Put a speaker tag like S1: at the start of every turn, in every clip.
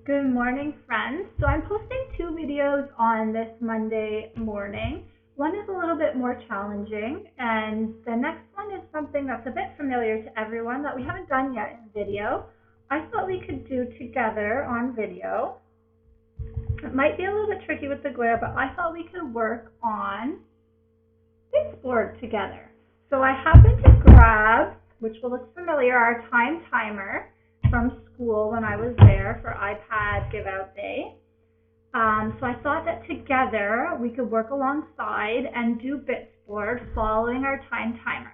S1: Good morning, friends. So I'm posting two videos on this Monday morning. One is a little bit more challenging, and the next one is something that's a bit familiar to everyone that we haven't done yet in video. I thought we could do together on video. It might be a little bit tricky with the glare, but I thought we could work on Bitsboard together. So I happened to grab, which will look familiar, our time timer from school when I was there for iPad Give Out Day. So I thought that together we could work alongside and do Bitsboard following our time timer.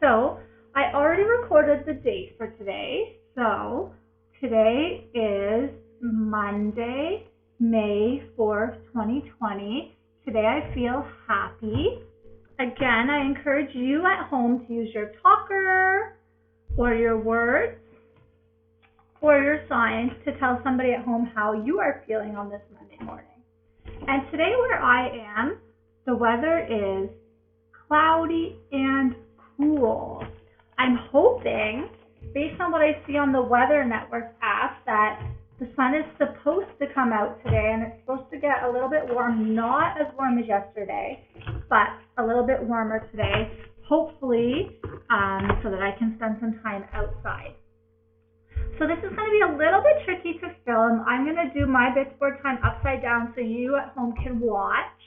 S1: So I already recorded the date for today. So today is Monday, May 4th, 2020. Today I feel happy. Again, I encourage you at home to use your talker or your words or your signs to tell somebody at home how you are feeling on this Monday morning. And today where I am, the weather is cloudy and cool. I'm hoping, based on what I see on the Weather Network app, that the sun is supposed to come out today and it's supposed to get a little bit warm, not as warm as yesterday, but a little bit warmer today, hopefully, so that I can spend some time outside. So this is going to be a little bit tricky to film. I'm going to do my Bitsboard time upside down so you at home can watch.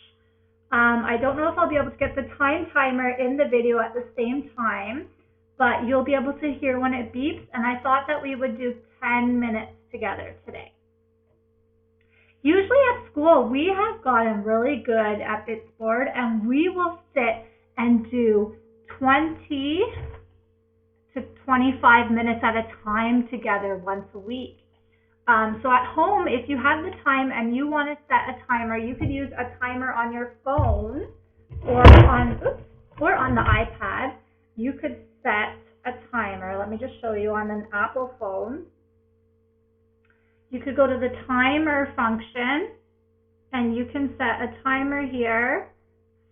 S1: I don't know if I'll be able to get the time timer in the video at the same time, but you'll be able to hear when it beeps, and I thought that we would do 10 minutes together today. Usually at school, we have gotten really good at Bitsboard, and we will sit and do 20 to 25 minutes at a time together once a week. So at home, if you have the time and you want to set a timer, you could use a timer on your phone or on the iPad. You could set a timer. Let me just show you on an Apple phone. You could go to the timer function and you can set a timer here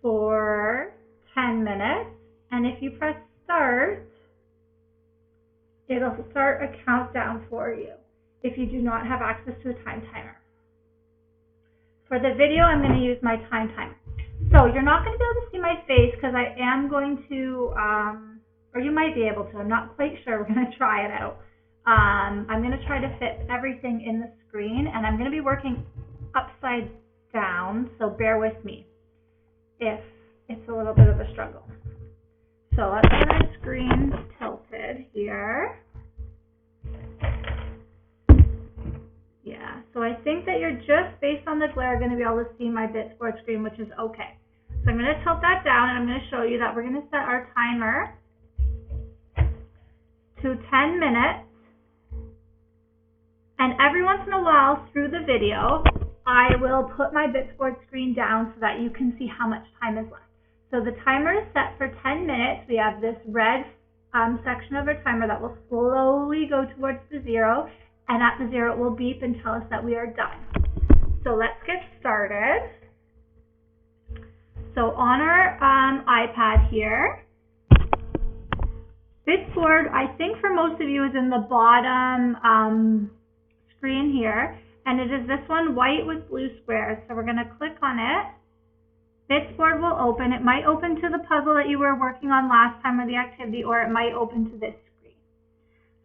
S1: for 10 minutes. And if you press start, it'll start a countdown for you if you do not have access to a time timer. For the video, I'm going to use my time timer. So you're not going to be able to see my face because I am going to, or you might be able to, I'm not quite sure. We're going to try it out. I'm going to try to fit everything in the screen, and I'm going to be working upside down, so bear with me if it's a little bit of a struggle. So let's get our screen tilted here. Yeah, so I think that you're just, based on the glare, going to be able to see my Bitsboard screen, which is okay. So I'm going to tilt that down, and I'm going to show you that we're going to set our timer to 10 minutes. And every once in a while through the video, I will put my Bitsboard screen down so that you can see how much time is left. So the timer is set for 10 minutes. We have this red section of our timer that will slowly go towards the zero, and at the zero it will beep and tell us that we are done. So let's get started. So on our iPad here, Bitsboard, I think for most of you, is in the bottom screen here, and it is this one, white with blue squares. So we're going to click on it. Bitsboard will open. It might open to the puzzle that you were working on last time or the activity, or it might open to this screen.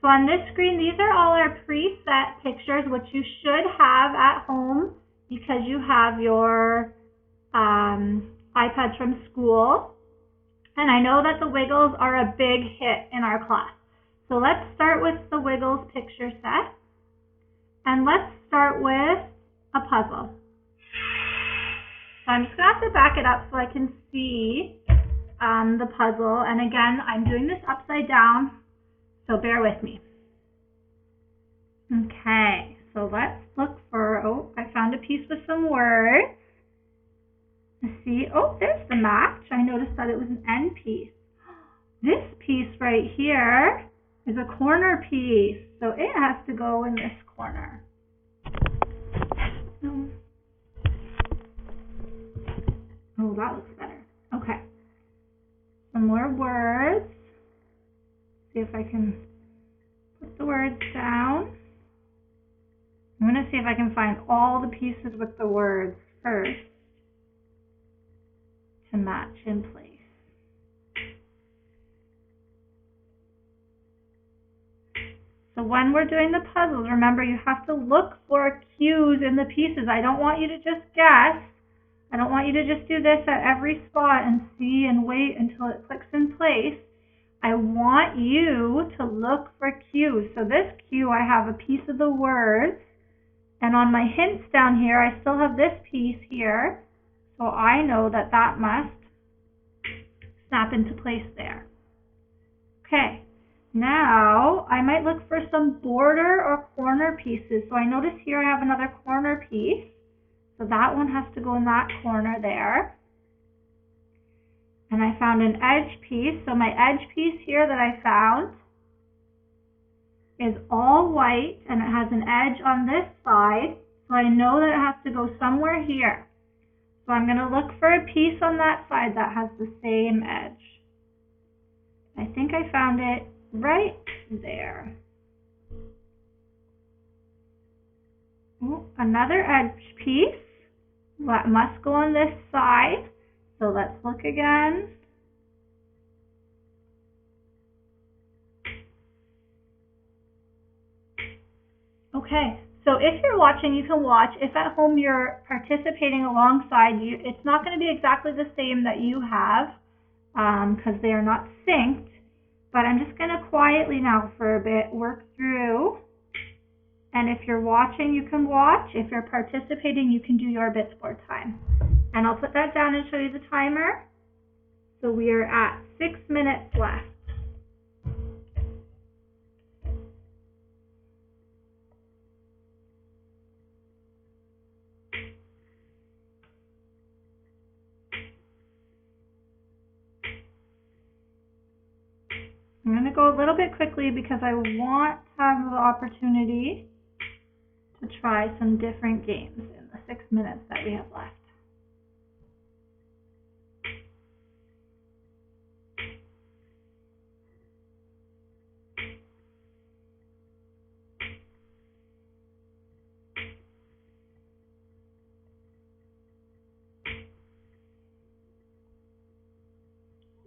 S1: So on this screen, these are all our preset pictures, which you should have at home because you have your iPads from school. And I know that the Wiggles are a big hit in our class. So let's start with the Wiggles picture set. And let's start with a puzzle. So I'm just going to have to back it up so I can see the puzzle. And again, I'm doing this upside down, so bear with me. Okay, so let's look for, I found a piece with some words. Let's see, there's the match. I noticed that it was an end piece. This piece right here is a corner piece, so it has to go in this corner. Oh, that looks better. Okay. Some more words. See if I can put the words down. I'm going to see if I can find all the pieces with the words first to match in place. So when we're doing the puzzles, remember you have to look for cues in the pieces. I don't want you to just guess. I don't want you to just do this at every spot and see and wait until it clicks in place. I want you to look for cues. So this cue, I have a piece of the words, and on my hints down here, I still have this piece here. So I know that that must snap into place there. Okay. Now, I might look for some border or corner pieces. So I notice here I have another corner piece. So that one has to go in that corner there. And I found an edge piece. So my edge piece here that I found is all white and it has an edge on this side. So I know that it has to go somewhere here. So I'm going to look for a piece on that side that has the same edge. I think I found it right there. Ooh, another edge piece that must go on this side. So let's look again. Okay, so if you're watching, you can watch. If at home you're participating alongside you, it's not going to be exactly the same that you have because they are not synced. But I'm just going to quietly now for a bit work through. And if you're watching, you can watch. If you're participating, you can do your Bitsboard time. And I'll put that down and show you the timer. So we are at 6 minutes left. I'm going to go a little bit quickly because I want to have the opportunity to try some different games in the 6 minutes that we have left.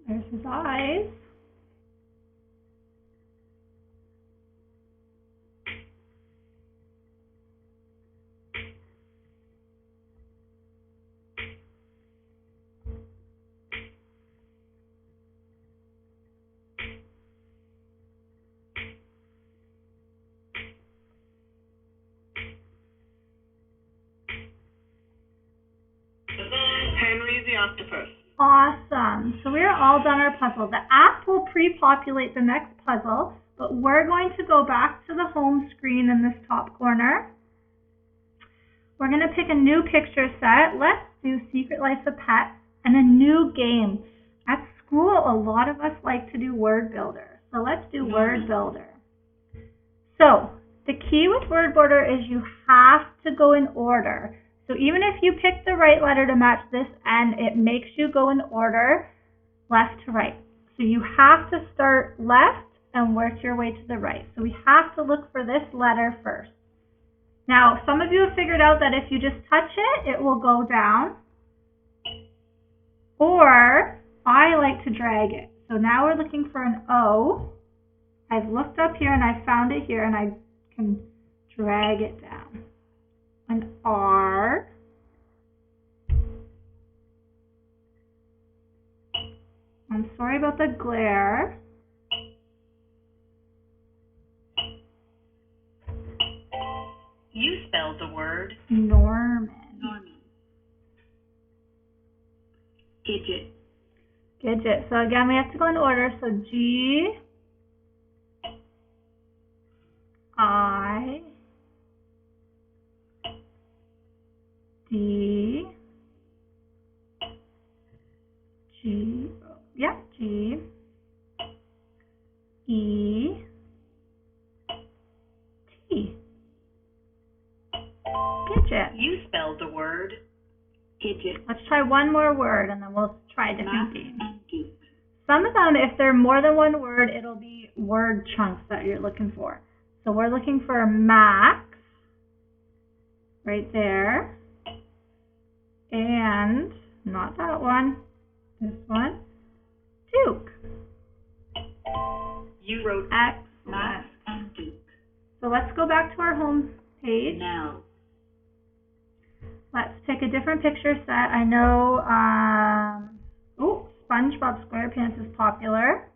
S1: There's his eyes.
S2: Henry the octopus.
S1: Awesome. So we are all done our puzzle. The app will pre-populate the next puzzle, but we're going to go back to the home screen in this top corner. We're going to pick a new picture set. Let's do Secret Life of Pets and a new game. At school, a lot of us like to do Word Builder. So let's do Word Builder. So the key with Word Builder is you have to go in order. So even if you pick the right letter to match this N, it makes you go in order left to right. So you have to start left and work your way to the right. So we have to look for this letter first. Now, some of you have figured out that if you just touch it, it will go down. Or I like to drag it. So now we're looking for an O. I've looked up here and I found it here and I can drag it down. An R. I'm sorry about the glare.
S2: You spelled the word
S1: Norman.
S2: Gidget.
S1: Gidget. So again, we have to go in order. So G, I, D, G, yeah, G, E, T. Gidget.
S2: You spelled the word Gidget.
S1: Let's try one more word and then we'll try a different game. Some of them, if they're more than one word, it'll be word chunks that you're looking for. So we're looking for Max, right there. And not that one, this one, Duke.
S2: You wrote
S1: Excellent.
S2: Max and Duke.
S1: So let's go back to our home page.
S2: Now.
S1: Let's pick a different picture set. I know, SpongeBob SquarePants is popular.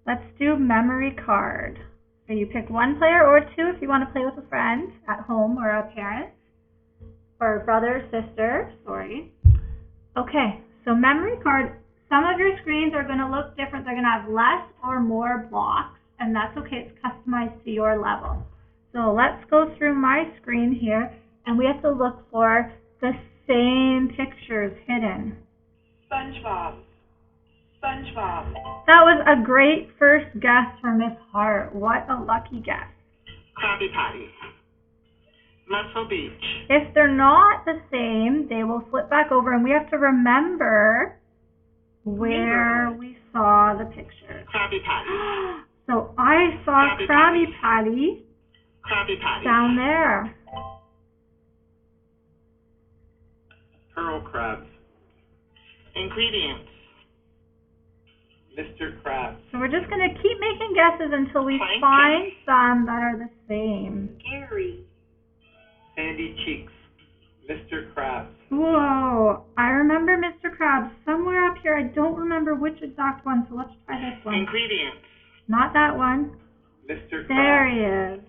S1: Let's do memory card. So you pick one player or two if you want to play with a friend at home or a parent or a brother or sister. Sorry. Okay, so memory card. Some of your screens are going to look different. They're going to have less or more blocks, and that's okay. It's customized to your level. So let's go through my screen here, and we have to look for the same pictures hidden.
S2: SpongeBob. SpongeBob.
S1: That was a great first guess for Miss Hart. What a lucky guess.
S2: Krabby Patty. Muscle Beach.
S1: If they're not the same, they will flip back over, and we have to remember where we saw the picture.
S2: Krabby Patty.
S1: So I saw Krabby Patty.
S2: Krabby Patty.
S1: Down there.
S3: Pearl crabs.
S2: Ingredients.
S3: Mr. Krabs.
S1: So we're just going to keep making guesses until we
S2: Plankton.
S1: find some that are the same.
S2: Gary.
S3: Sandy cheeks. Mr. Krabs.
S1: Whoa, I remember Mr. Krabs somewhere up here. I don't remember which exact one, so let's try this one.
S2: Ingredients.
S1: Not that one.
S3: Mr. Krabs.
S1: There he is.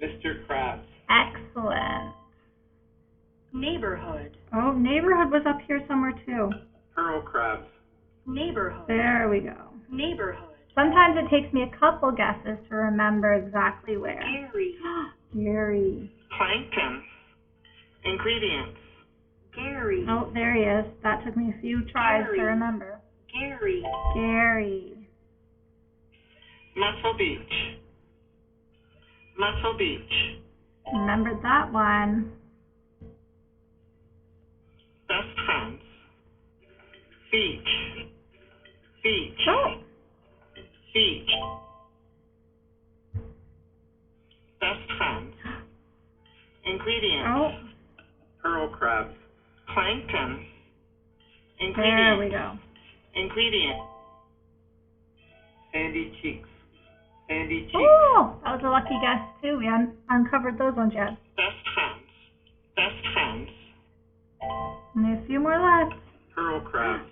S3: Mr. Krabs.
S1: Excellent.
S2: Neighborhood.
S1: Oh, neighborhood was up here somewhere too.
S3: Pearl crabs.
S2: Neighborhood.
S1: There we go.
S2: Neighborhood.
S1: Sometimes it takes me a couple guesses to remember exactly where.
S2: Gary.
S1: Gary.
S2: Plankton. Ingredients. Gary.
S1: Oh, there he is. That took me a few tries
S2: Gary.
S1: to remember.
S2: Gary.
S1: Gary.
S2: Muscle Beach. Muscle Beach.
S1: Remembered that one.
S2: Best friends. Beach. Beach.
S1: Oh,
S2: Beach. Best friends. Ingredients.
S1: oh,
S3: Pearl crabs.
S2: Plankton.
S1: there
S2: Ingredients.
S1: we go.
S2: Ingredients.
S3: Sandy cheeks. Sandy cheeks.
S1: Oh, that was a lucky guess too. We uncovered those ones yet.
S2: Best friends. Best friends.
S1: Only a few more left.
S3: Pearl crabs.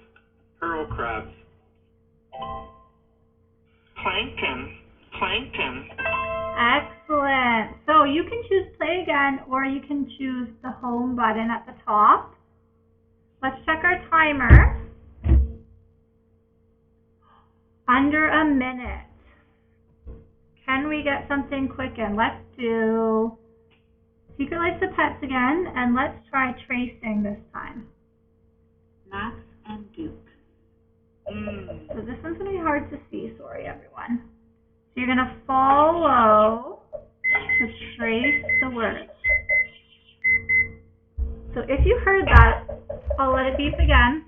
S3: Pearl crabs.
S2: Plankton. Plankton.
S1: Excellent. So you can choose play again, or you can choose the home button at the top. Let's check our timer. Under a minute. Can we get something quick in? Let's do Secret Life of Pets again, and let's try tracing this time.
S2: Max and Duke.
S1: So this one's going to be hard to see. Sorry, everyone. So you're going to follow to trace the word. So if you heard that, I'll let it beep again.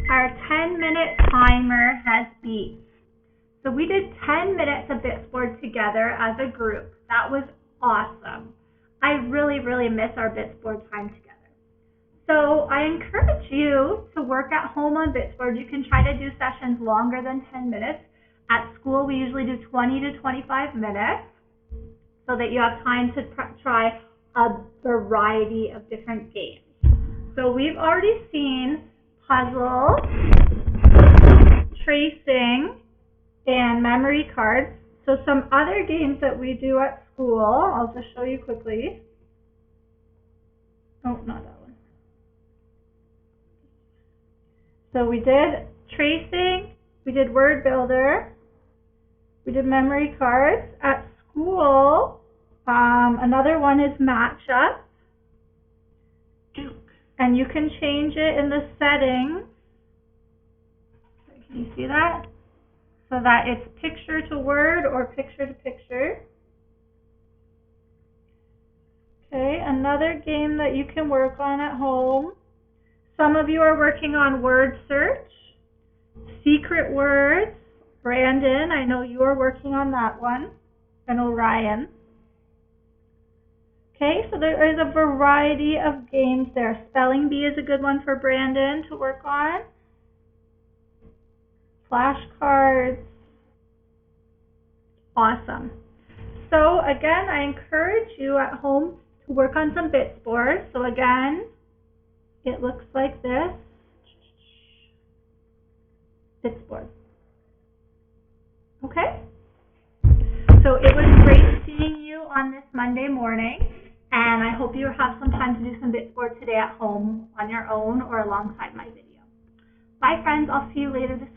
S1: Our 10-minute timer has beeped. So we did 10 minutes of Bitsboard together as a group. That was awesome. I really, really miss our Bitsboard time together. So I encourage you to work at home on Bitsboard. You can try to do sessions longer than 10 minutes. At school, we usually do 20 to 25 minutes so that you have time to try a variety of different games. So we've already seen puzzle, tracing, and memory cards. So some other games that we do at school, I'll just show you quickly. Oh, not that one. So we did tracing, we did word builder, we did memory cards. At school, another one is matchup.
S2: Duke.
S1: And you can change it in the settings. Can you see that? So that it's picture to word or picture to picture. Okay, another game that you can work on at home. Some of you are working on word search, secret words. Brandon, I know you are working on that one, and Orion. Okay, so there is a variety of games there. Spelling Bee is a good one for Brandon to work on. Flashcards. Awesome. So again, I encourage you at home to work on some Bitsboard. So again, it looks like this. Bitsboard. Okay? So it was great seeing you on this Monday morning, and I hope you have some time to do some Bitsboard today at home on your own or alongside my video. Bye friends, I'll see you later this